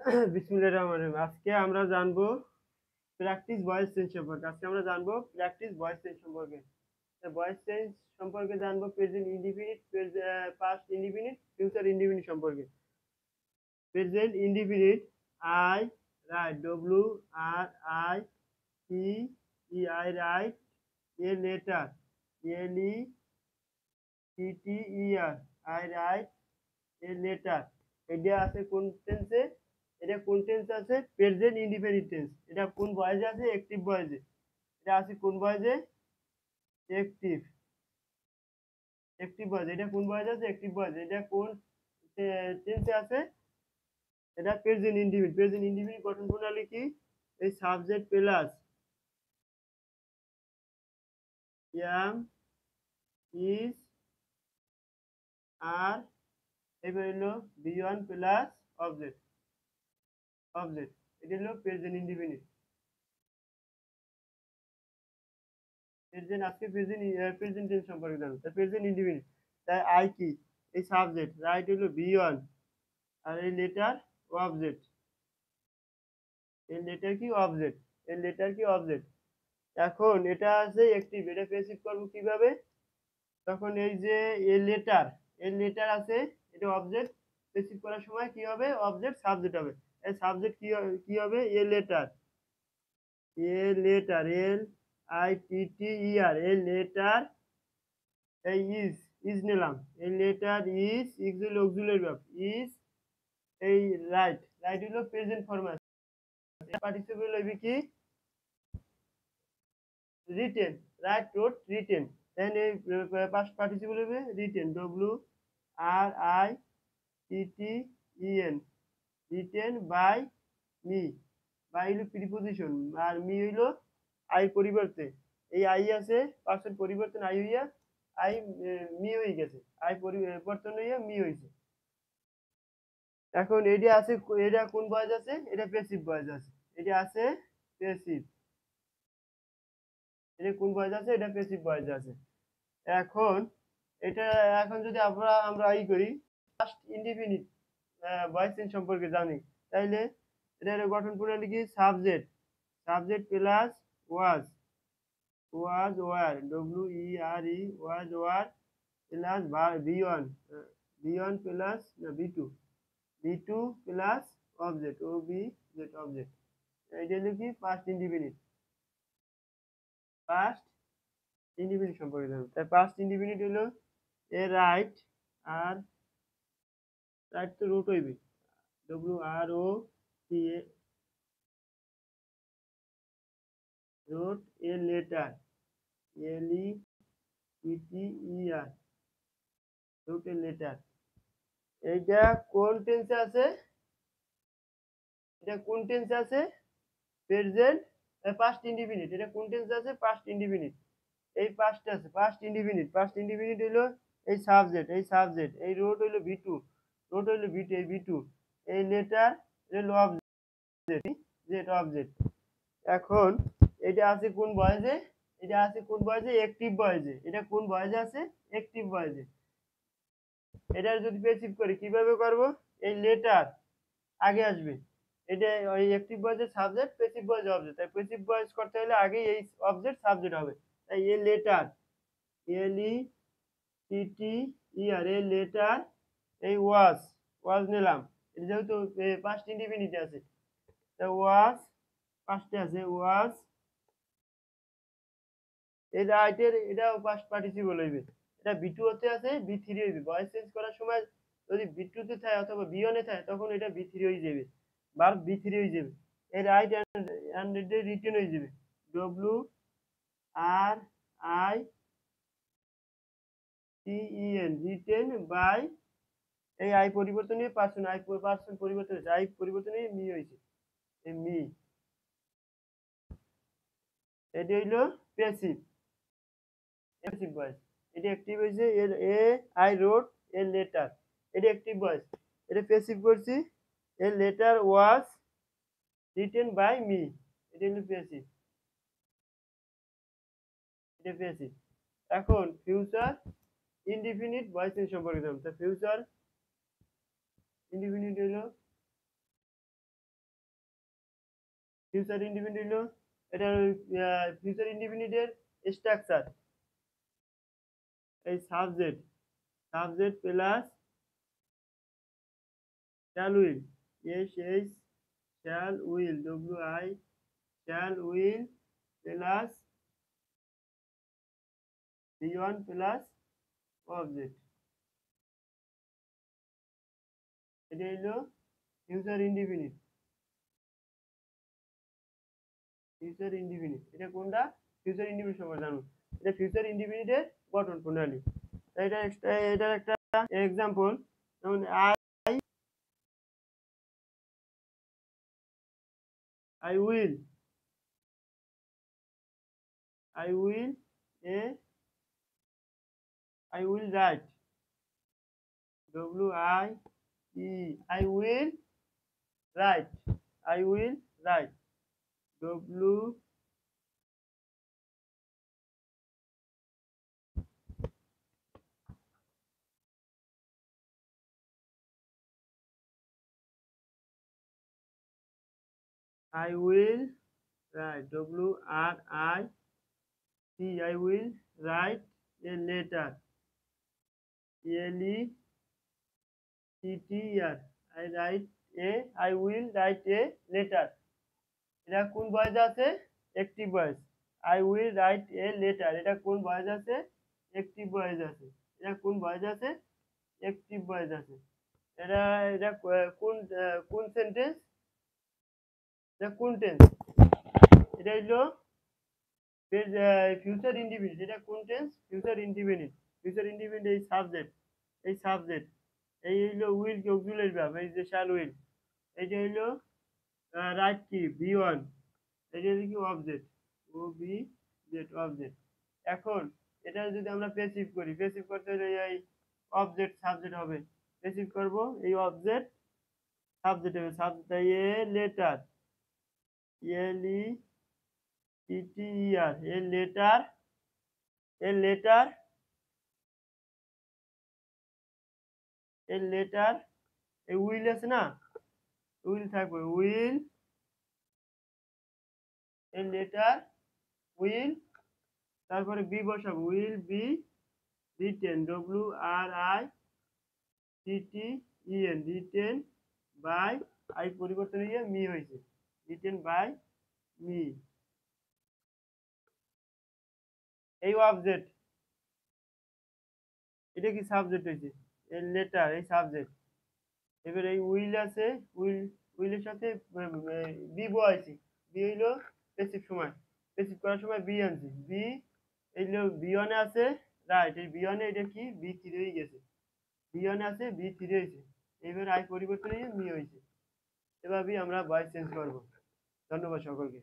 বিসমিল্লাহির রহমানির রহিম। আজকে আমরা জানবো প্র্যাকটিস ভয়েস চেঞ্জ সম্পর্কে। ভয়েস চেঞ্জ সম্পর্কে জানবো present indefinite, past indefinite, future indefinite সম্পর্কে। Present indefinite I write, WRITE write, a letter, LETTER I write a letter. এটা আছে কোন টেন্সে? এটা কোন টেন্স আছে? Present indefinite tense. এটা কোন ভয়েসে আছে? অ্যাক্টিভ ভয়েসে। এটা আছে কোন ভয়েসে? Active active voice. এটা কোন ভয়েসে আছে? Active voice. এটা কোন টেন্সে আছে? এটা প্রেজেন্ট ইনডিফিনিট। প্রেজেন্ট ইনডিফিনিট গঠন প্রণালী কি? এই সাবজেক্ট প্লাস এম ইজ আর, এবার হলো বি1 প্লাস অবজেক্ট। এটা হলো প্রেজেন্ট ইনডিফিনিট। আজকে প্রেজেন্ট টেন্স সম্পর্কে জানবো। তাই প্রেজেন্ট ইনডিফিনিট। তাই আই কি? এই সাবজেক্ট, রাইট হলো বি1, আর এই লেটার অবজেক্ট। এর লেটার কি? অবজেক্ট। এখন এটা আছে অ্যাক্টিভ, এটা প্যাসিভ করব কিভাবে? তখন এই যে এর লেটার আছে, এটা অবজেক্ট। প্যাসিভ করার সময় কি হবে? অবজেক্ট সাবজেক্ট হবে। এই সাবজেক্ট কি হবে? LITTER, এর লেটার। এই ইজ নিলাম। এই letter is auxiliary verb is. এই রাইট হলো প্রেজেন্ট ফর্ম আছে। পার্টিসিপল হইবে কি? Written. Write, wrote, written. Then এই পাস্ট পার্টিসিপল হইবে written, WRITTEN, written by me. By হইলো প্রিপোজিশন, আর মি হইলো আই পরিবর্তে। এই আই আছে, পার্সন পরিবর্তন আই হইয়া আই মি হয়ে গেছে। আই পরিবর্তন হইয়া মি হইছে। এখন এটা আছে, এটা কোন ভয়েস আছে? এটা প্যাসিভ ভয়েস আছে। এটা আছে প্যাসিভ। এটা কোন ভয়েস আছে? এটা প্যাসিভ ভয়েস আছে। এখন এটা, এখন যদি আমরা ই করি, ফার্স্ট ইনডিফিনিট ভয়েস চেঞ্জ সম্পর্কে জানি, তাইলে এটার গঠন প্রণালী কি? Subject plus was, were, were plus B one plus B two plus object, object. এটা হলো কি? পাস্ট ইনডিফিনিট সম্পর্কে জানবো। তাই পাস্ট ইনডিফিনিট হলো এ রাইট, আর রাইট তো রুট হইবে, WROT, wrote, a letter, LETTER, wrote a letter. এইটা কোন টেন্সে আছে? এটা কোন টেন্সে আছে? Present past indefinite. এটা কোন টেন্সে আছে? Past indefinite. এই পাস্টে আছে পাস্ট ইনডিফিনিট। হলো এই সাবজেক্ট। এই রোট হইলো ভি2, এই ভি2। এই লেটার হলো অবজেক্ট। এখন এটা আছে কোন ভয়েসে? অ্যাক্টিভ ভয়েসে। এটা কোন ভয়েসে আছে? অ্যাক্টিভ ভয়েসে। এটা যদি প্যাসিভ করি কিভাবে করব? এই লেটার আগে আসবে। এটা ওই অ্যাক্টিভ ভয়েসের সাবজেক্ট, প্যাসিভ ভয়েস অবজেক্ট। তাই প্যাসিভ ভয়েস করতে হলে আগে এই অবজেক্ট সাবজেক্ট হবে। তাই a letter, LETTER, a letter. এই ওয়াজ নিলাম। এটা যেহেতু পাস্ট ইনডিফিনিট আছে, তাই ওয়াজ পাস্টে আছে, ওয়াজ। এই রাইটের এটাও পাস্ট পার্টিসিপল হইবে। এটা বি2 হতে আছে, বি3 হইবে। ভয়েস চেঞ্জ করার সময় যদি বি2 তে থাকে অথবা বি1 এ থাকে, তখন এটা বি3 হয়ে যাবে, ভার্ব বি3 হয়ে যাবে। এই রাইট এন্ড রিটেন হয়ে যাবে, WRITEN, রিটেন বাই। এই আই পরিবর্তন নিয়ে পার্সন পরিবর্তন হয়েছে, আই পরিবর্তন নিয়ে মি হয়েছে, এই মি। এটি হইলো প্যাসিভ ভয়েস। এটা অ্যাক্টিভ হয়েছে, এর আই রোট এ লেটার। এটা অ্যাক্টিভ ভয়েস। এটা প্যাসিভ করছি, a letter was written by me. এটা হলো প্যাসিভ। এখন ফিউচার ইনডিফিনিট ভয়েস চেঞ্জ সম্পর্কে জানবো। ফিউচার ইনডিফিনিট হলো ফিউচার ইন্ডিপেন্ডেন্ট হলো এটার ফিউচার ইন্ডিপেন্ডেন্টের স্ট্রাকচার এই subject plus shall will S shall will W shall will plus V1 plus object এটা হলো ফিউচার ইন্ডিপেন্ডেন্ট এটা কোনটা ফিউচার ইন্ডিপেন্ডেন্ট সবার জানো এটা ফিউচার ইন্ডিপেন্ডেন্টের গঠন প্রণালী এটার একটা এক্সাম্পল যেমন I will a I will write W-I-E I will write W I will write W-R-I-T I will write a letter L-E-T-T-R I will write a letter এটা কোন ভয়েস আছে active voice I will write a letter এটা কোন voice আছে active voice আছে এটা কোন voice আছে অ্যাক্টিভ ভয়েস আছে এটা এটা কোন কোন সেন্টেন্স এটা কোন টেন্স এটা হলো ফিউচার ইন্ডিপেন্ডেন্ট এটা কোন টেন্স ফিউচার ইন্ডিপেন্ডেন্ট এই সাবজেক্ট এই হলো উইল কে অক্সিলারি ভার্ব এই যে শ্যাল উইল এইটা হলো রাইট কি V1 এটা হলো কি অবজেক্ট অবজেক্ট এখন এটা যদি আমরা প্যাসিভ করি প্যাসিভ করতে হলে এই অবজেক্ট সাবজেক্ট হবে প্যাসিভ করব এই অবজেক্ট সাবজেক্ট হবে subject a letter L-E-T-T-E-R a letter এই উইল আছে না উইল থাকবে উইল এ লেটার উইল তারপরে বি বসাবো will be written W-R-I-T-T-E-N written by I পরিবর্তন হয়ে মি হয়েছে রিটেন বাই মি এই অবজেক্ট এটা কি সাবজেক্ট হয়েছে এই লেটার এই সাবজেক্ট এবার এই উইল আছে উইলের সাথে বি বসাইছি বি হইলো প্যাসিভ করার সময় বি আনছি বি এইগুলো B1 এ আছে রাইট এই B1 এ এটা কি B3 হয়ে গেছে B1 এ আছে B3 হয়েছে এবার আই পরিবর্তন হয়ে মি হয়েছে এভাবেই আমরা ভয়েস চেঞ্জ করব ধন্যবাদ সকলকে